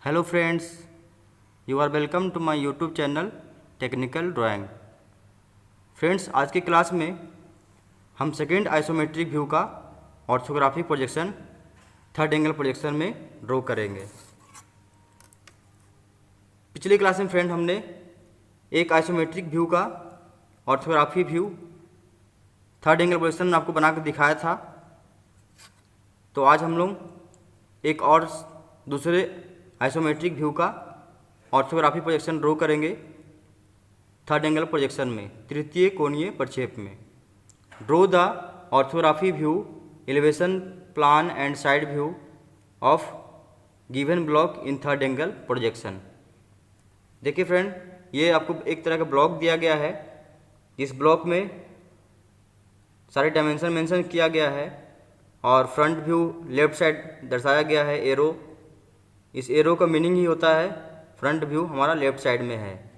Hello friends, you are welcome to my YouTube channel technical drawing. Friends, आज की class में हम second isometric view का orthographic projection third angle projection में draw करेंगे। पिछली क्लास में फ्रेंड हमने एक आइसोमेट्रिक व्यू का orthography view third angle projection में आपको बनाकर दिखाया था। तो आज हम लोग एक और दूसरे आइसोमेट्रिक व्यू का ऑर्थोग्राफी प्रोजेक्शन ड्रॉ करेंगे थर्ड एंगल प्रोजेक्शन में, तृतीय कोणीय प्रक्षेप में। Draw the orthography view elevation plan and side view of given block in third angle projection. देखिए फ्रेंड, ये आपको एक तरह का ब्लॉक दिया गया है। इस ब्लॉक में सारे डायमेंशन मेंशन किया गया है और फ्रंट व्यू लेफ्ट साइड दर्शाया गया है एरो। इस एरो का मीनिंग ही होता है फ्रंट व्यू हमारा लेफ्ट साइड में है।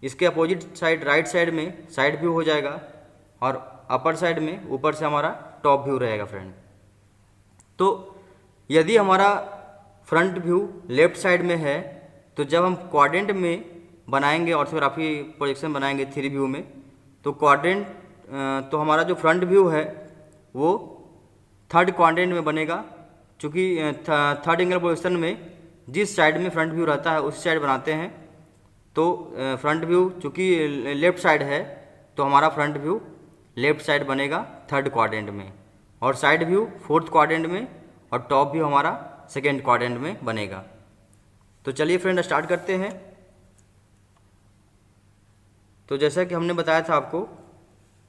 इसके अपोजिट साइड राइट साइड में साइड व्यू हो जाएगा और अपर साइड में ऊपर से हमारा टॉप व्यू रहेगा फ्रेंड। तो यदि हमारा फ्रंट व्यू लेफ्ट साइड में है तो जब हम क्वाड्रेंट में बनाएंगे ऑर्थोग्राफी प्रोजेक्शन बनाएंगे थ्री व्यू में, तो क्वाड्रेंट तो हमारा जो फ्रंट व्यू है वो थर्ड क्वाड्रेंट में बनेगा। चूँकि थर्ड एंगल प्रोजेक्शन में जिस साइड में फ्रंट व्यू रहता है उस साइड बनाते हैं। तो फ्रंट व्यू चूँकि लेफ्ट साइड है तो हमारा फ्रंट व्यू लेफ्ट साइड बनेगा थर्ड क्वाड्रेंट में, और साइड व्यू फोर्थ क्वाड्रेंट में, और टॉप व्यू हमारा सेकेंड क्वाड्रेंट में बनेगा। तो चलिए फ्रेंड स्टार्ट करते हैं। तो जैसा कि हमने बताया था आपको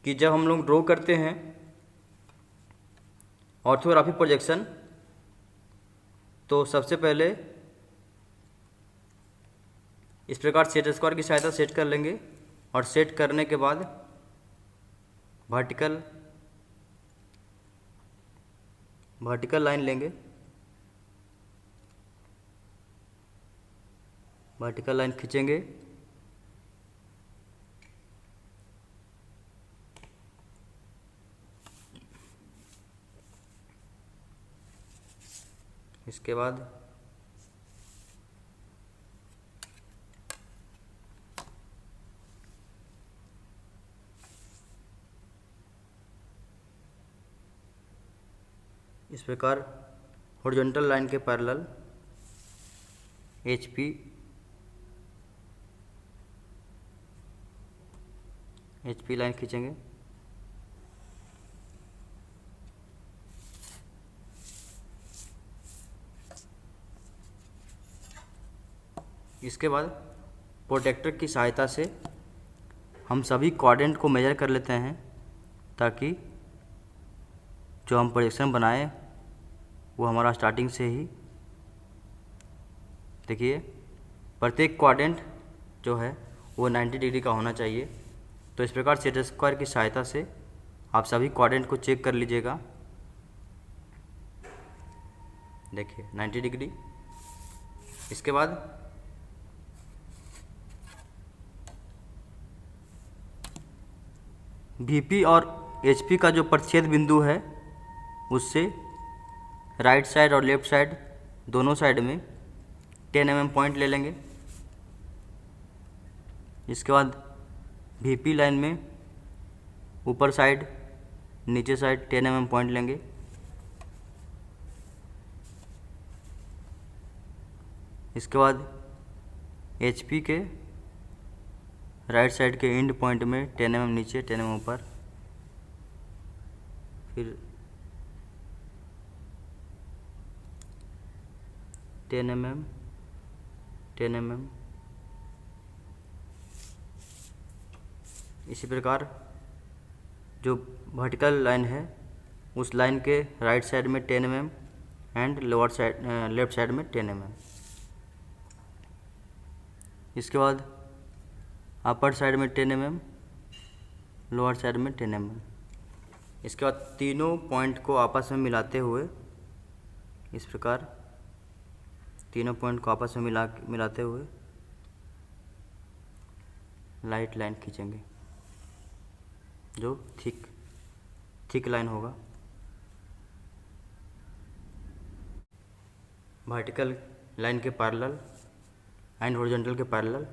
कि जब हम लोग ड्रॉ करते हैं ऑर्थोग्राफी प्रोजेक्शन तो सबसे पहले इस प्रकार सेट स्क्वायर की सहायता सेट कर लेंगे, और सेट करने के बाद वर्टिकल लाइन लेंगे। वर्टिकल लाइन खींचेंगे। इसके बाद इस प्रकार हॉरिजॉन्टल लाइन के पैरेलल एचपी लाइन खींचेंगे। इसके बाद प्रोटेक्टर की सहायता से हम सभी क्वाड्रेंट को मेजर कर लेते हैं ताकि जो हम प्रोजेक्शन बनाएं वो हमारा स्टार्टिंग से ही, देखिए, प्रत्येक क्वाड्रेंट जो है वो 90 डिग्री का होना चाहिए। तो इस प्रकार सेट स्क्वायर की सहायता से आप सभी क्वाड्रेंट को चेक कर लीजिएगा। देखिए 90 डिग्री। इसके बाद वीपी और एचपी का जो प्रच्छेद बिंदु है उससे राइट साइड और लेफ्ट साइड दोनों साइड में 10 mm पॉइंट ले लेंगे। इसके बाद वीपी लाइन में ऊपर साइड नीचे साइड 10 mm पॉइंट लेंगे। इसके बाद एचपी के राइट साइड के एंड पॉइंट में 10 mm नीचे 10 mm ऊपर, फिर 10 mm 10 mm। इसी प्रकार जो वर्टिकल लाइन है उस लाइन के राइट साइड में 10 mm and lower side left side में 10 mm। इसके बाद अपर साइड में 10 mm, लोअर साइड में 10 mm। इसके बाद तीनों पॉइंट को आपस में मिलाते हुए इस प्रकार तीनों पॉइंट को आपस में मिलाते हुए लाइट लाइन खींचेंगे जो थिक लाइन होगा। वर्टिकल लाइन के पैरेलल एंड हॉरिजॉन्टल के पैरेलल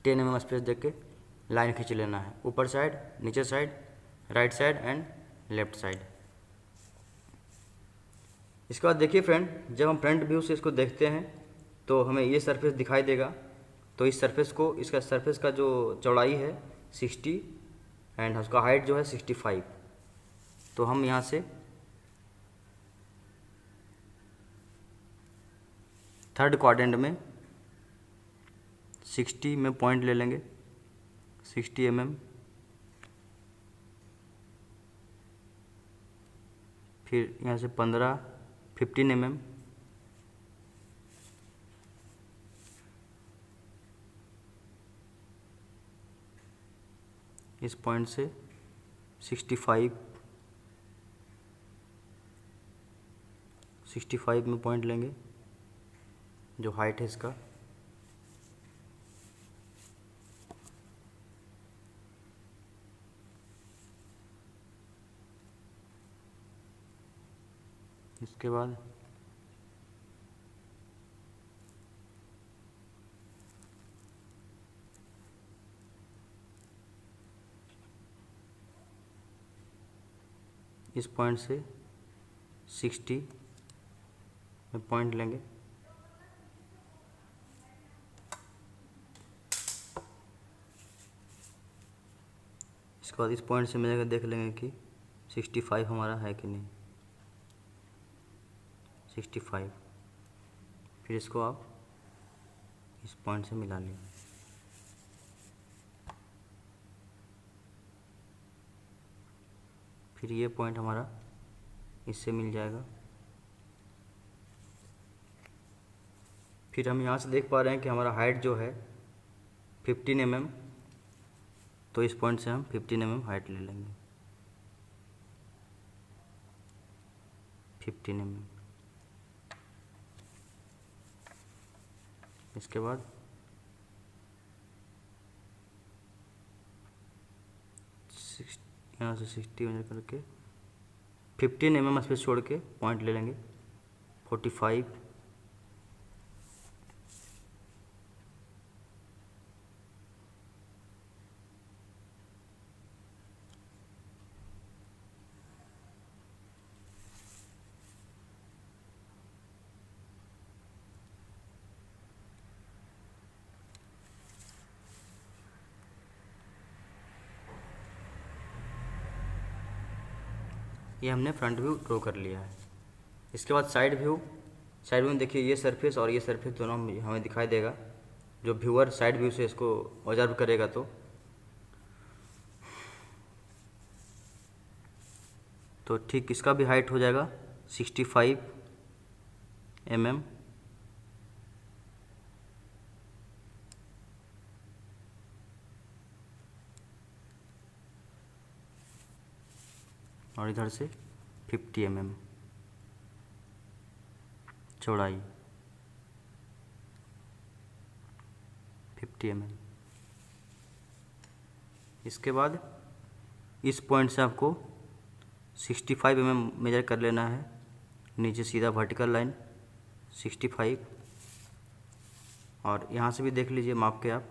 10 mm स्पेस देख के लाइन खींच लेना है, ऊपर साइड, नीचे side, right side and left side. इसके बाद देखिए फ्रेंड, जब हम फ्रंट व्यू से इसको देखते हैं तो हमें ये सरफेस दिखाई देगा। तो इस सरफेस को, इसका सरफेस का जो चौड़ाई है 60 एंड उसका हाइट जो है 65। तो हम यहाँ से थर्ड क्वाड्रेंट में 60 में पॉइंट ले लेंगे, 60 mm। फिर यहाँ से 15 mm, इस पॉइंट से 65 में पॉइंट लेंगे, जो हाइट है इसका। इसके बाद इस पॉइंट से 60 में पॉइंट लेंगे। इसके बाद इस पॉइंट से मिलेगा, देख लेंगे कि 65 हमारा है कि नहीं, 65। फिर इसको आप इस पॉइंट से मिला लें। फिर ये पॉइंट हमारा इससे मिल जाएगा। फिर हम यहाँ से देख पा रहे हैं कि हमारा हाइट जो है 15 mm, तो इस पॉइंट से हम 15 mm हाइट ले लेंगे, 15 mm। इसके बाद यहाँ से 60 मेजर करके 15 mm स्पेस छोड़ के पॉइंट ले लेंगे, 45। ये हमने फ्रंट व्यू ड्रॉ कर लिया है। इसके बाद साइड व्यू में देखिए ये सरफेस और ये सरफेस दोनों हमें दिखाई देगा। जो व्यूअर साइड व्यू से इसको ऑब्जर्व करेगा तो ठीक इसका भी हाइट हो जाएगा 65 mm। और इधर से 50 mm चौड़ाई, 50 mm। इसके बाद इस पॉइंट से आपको 65 mm मेजर कर लेना है, नीचे सीधा वर्टिकल लाइन 65। और यहाँ से भी देख लीजिए माप के आप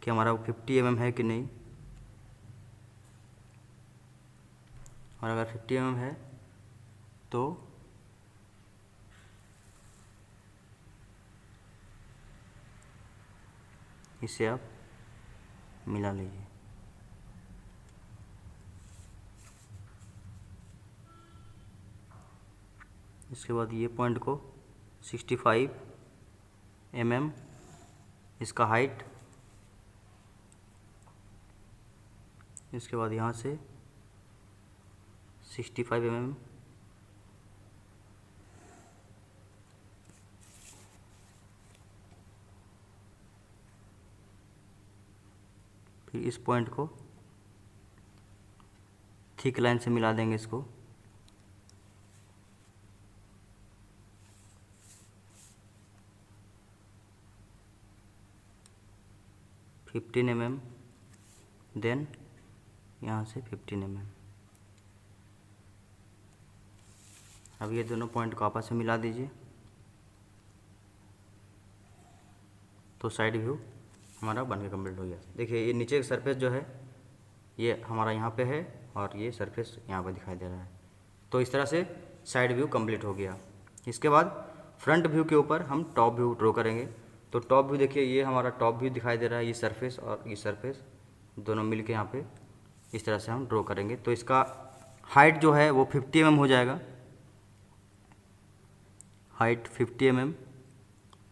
कि हमारा 50 mm है कि नहीं। और अगर 50 mm है तो इसे आप मिला लीजिए। इसके बाद ये पॉइंट को 65 mm इसका हाइट, इसके बाद यहाँ से 65 mm फिर इस पॉइंट को थिक लाइन से मिला देंगे इसको। फिफ्टीन mm, देन यहाँ से 15 mm। अब ये दोनों पॉइंट को आपस में मिला दीजिए। तो साइड व्यू हमारा बन के कम्प्लीट हो गया। देखिए ये नीचे का सरफेस जो है ये हमारा यहाँ पे है और ये सरफेस यहाँ पे दिखाई दे रहा है। तो इस तरह से साइड व्यू कंप्लीट हो गया। इसके बाद फ्रंट व्यू के ऊपर हम टॉप व्यू ड्रॉ करेंगे। तो टॉप व्यू देखिए ये हमारा टॉप व्यू दिखाई दे रहा है, ये सरफेस और ये सरफेस दोनों मिल के यहाँ पे इस तरह से हम ड्रॉ करेंगे। तो इसका हाइट जो है वो 50 mm हो जाएगा, हाइट 50 mm।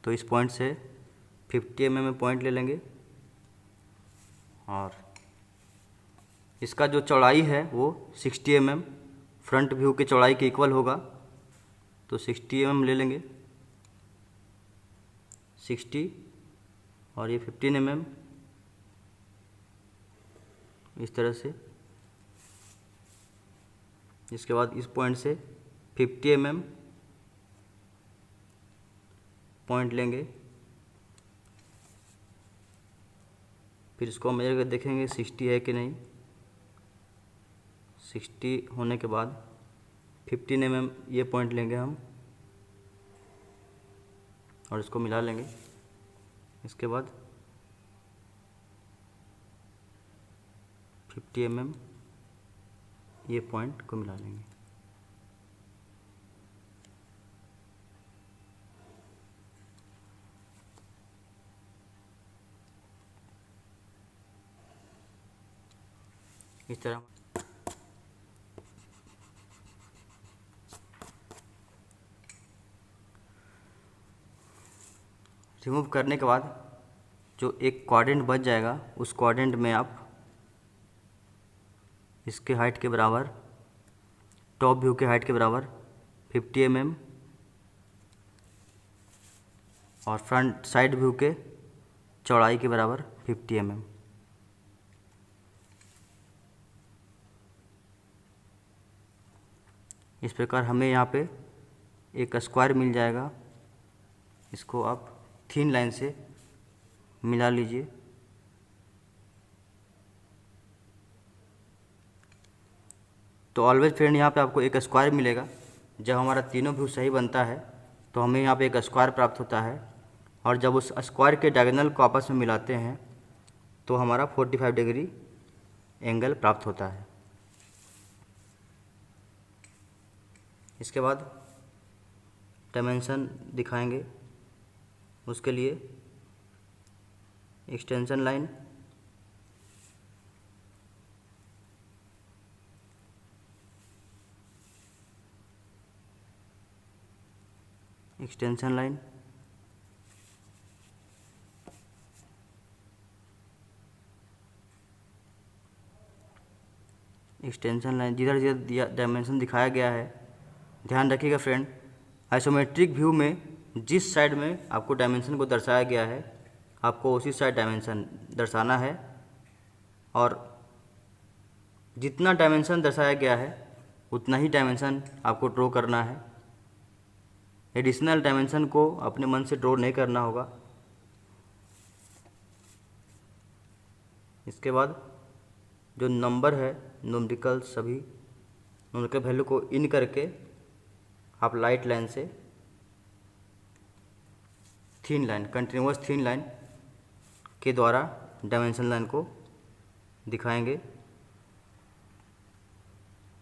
तो इस पॉइंट से 50 mm में पॉइंट ले लेंगे और इसका जो चौड़ाई है वो 60 mm फ्रंट व्यू के चौड़ाई के इक्वल होगा। तो 60 mm ले लेंगे, 60 और ये 15 mm इस तरह से। इसके बाद इस पॉइंट से 50 mm पॉइंट लेंगे, फिर इसको मेजर कर देखेंगे 60 है कि नहीं। 60 होने के बाद 15 mm ये पॉइंट लेंगे हम और इसको मिला लेंगे। इसके बाद 50 mm ये पॉइंट को मिला लेंगे। इस तरह रिमूव करने के बाद जो एक क्वाड्रेंट बच जाएगा उस क्वाड्रेंट में आप इसके हाइट के बराबर, टॉप व्यू के हाइट के बराबर 50 mm और फ्रंट साइड व्यू के चौड़ाई के बराबर 50 mm इस प्रकार हमें यहाँ पे एक स्क्वायर मिल जाएगा। इसको आप थिन लाइन से मिला लीजिए। तो ऑलवेज फ्रेंड यहाँ पे आपको एक स्क्वायर मिलेगा। जब हमारा तीनों व्यू सही बनता है तो हमें यहाँ पे एक स्क्वायर प्राप्त होता है और जब उस स्क्वायर के डायगोनल को आपस में मिलाते हैं तो हमारा 45 डिग्री एंगल प्राप्त होता है। इसके बाद डायमेंशन दिखाएंगे, उसके लिए extension line, extension line, extension line जिधर जिधर डायमेंशन दिखाया गया है ध्यान रखिएगा फ्रेंड। आइसोमेट्रिक व्यू में जिस साइड में आपको डायमेंशन को दर्शाया गया है आपको उसी साइड डायमेंशन दर्शाना है और जितना डायमेंशन दर्शाया गया है उतना ही डायमेंशन आपको ड्रॉ करना है। एडिशनल डायमेंशन को अपने मन से ड्रॉ नहीं करना होगा। इसके बाद जो नंबर है न्यूमेरिकल, सभी न्यूमेरिकल वैल्यू को इन करके आप लाइट लाइन से thin line, continuous thin line के द्वारा डायमेंशन लाइन को दिखाएंगे।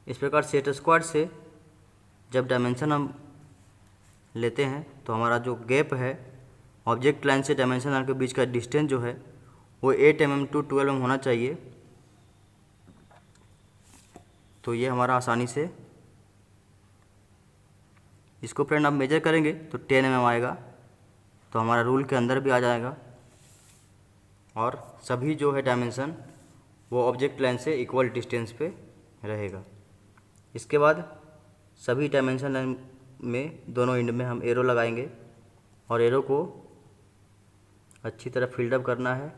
इस प्रकार सेट स्क्वायर से जब डायमेंशन हम लेते हैं तो हमारा जो गैप है ऑब्जेक्ट लाइन से डायमेंशन लाइन के बीच का डिस्टेंस जो है वो 8 mm टू 12 mm होना चाहिए। तो ये हमारा आसानी से इसको फ्रेंड आप मेजर करेंगे तो 10 mm आएगा, तो हमारा रूल के अंदर भी आ जाएगा और सभी जो है डायमेंशन वो ऑब्जेक्ट लाइन से इक्वल डिस्टेंस पे रहेगा। इसके बाद सभी डायमेंशन लाइन में दोनों एंड में हम एरो लगाएंगे और एरो को अच्छी तरह फिल्ड अप करना है।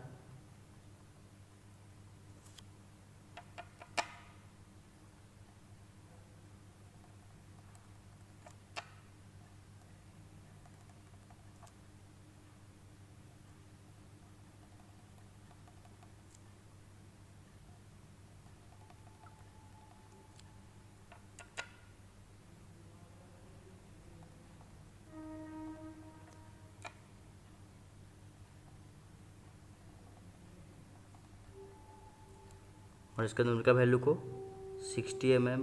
और इसके अंदर का वैल्यू को 60 mm,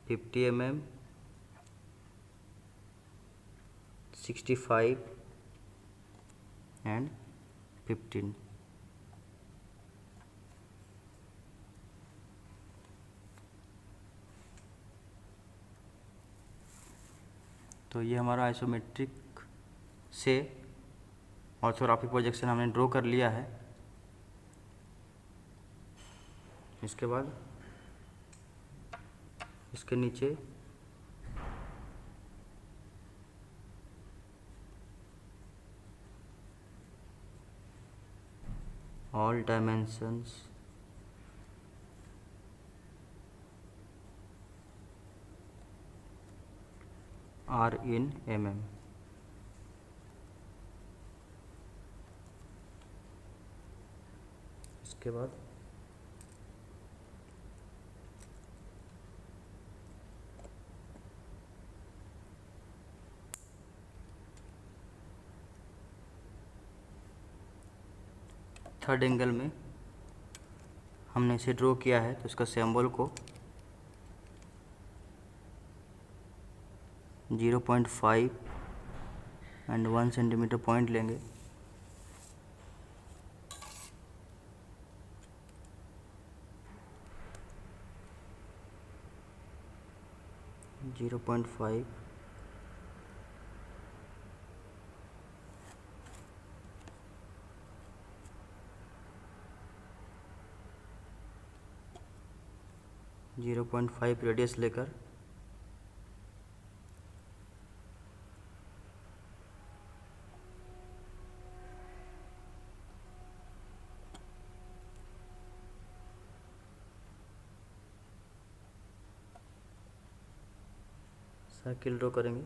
50 mm, 65 एंड 15। तो ये हमारा आइसोमेट्रिक से ऑर्थोग्राफिक प्रोजेक्शन हमने ड्रॉ कर लिया है। इसके बाद इसके नीचे all dimensions are in mm। इसके बाद थर्ड एंगल में हमने इसे ड्रॉ किया है, तो इसका सिंबल को 0.5 एंड 1 सेंटीमीटर पॉइंट लेंगे। जीरो पॉइंट 0.5 रेडियस लेकर सर्किल ड्रॉ करेंगे।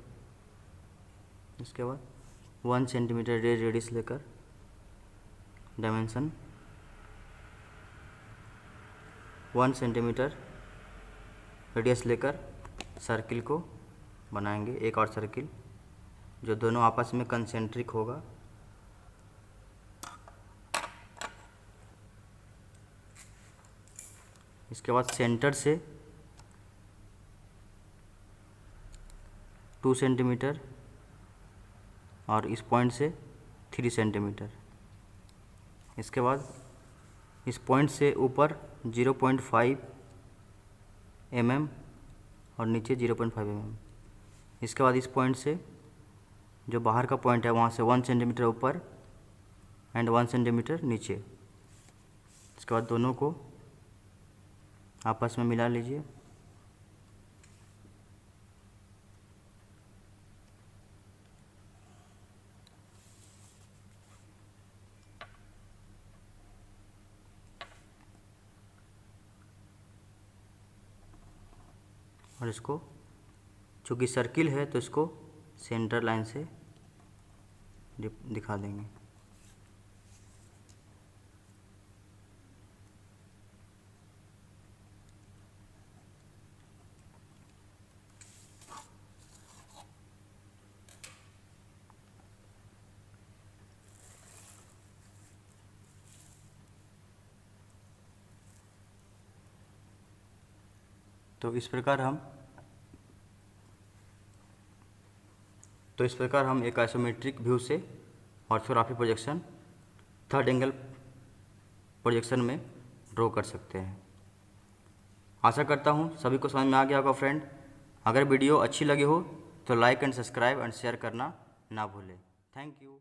इसके बाद 1 सेंटीमीटर रेडियस लेकर डायमेंशन 1 सेंटीमीटर रेडियस लेकर सर्किल को बनाएंगे, एक और सर्किल जो दोनों आपस में कंसेंट्रिक होगा। इसके बाद सेंटर से 2 सेंटीमीटर और इस पॉइंट से 3 सेंटीमीटर। इसके बाद इस पॉइंट से ऊपर 0.5 mm और नीचे 0.5 mm। इसके बाद इस पॉइंट से जो बाहर का पॉइंट है वहाँ से 1 सेंटीमीटर ऊपर एंड 1 सेंटीमीटर नीचे। इसके बाद दोनों को आपस में मिला लीजिए। और इसको चूँकि सर्किल है तो इसको सेंटर लाइन से दिखा देंगे। तो इस प्रकार हम एक आइसोमेट्रिक व्यू से orthographic projection third angle projection में ड्रॉ कर सकते हैं। आशा करता हूँ सभी को समझ में आ गया होगा फ्रेंड। अगर वीडियो अच्छी लगी हो तो like and subscribe and share करना ना भूलें। Thank you.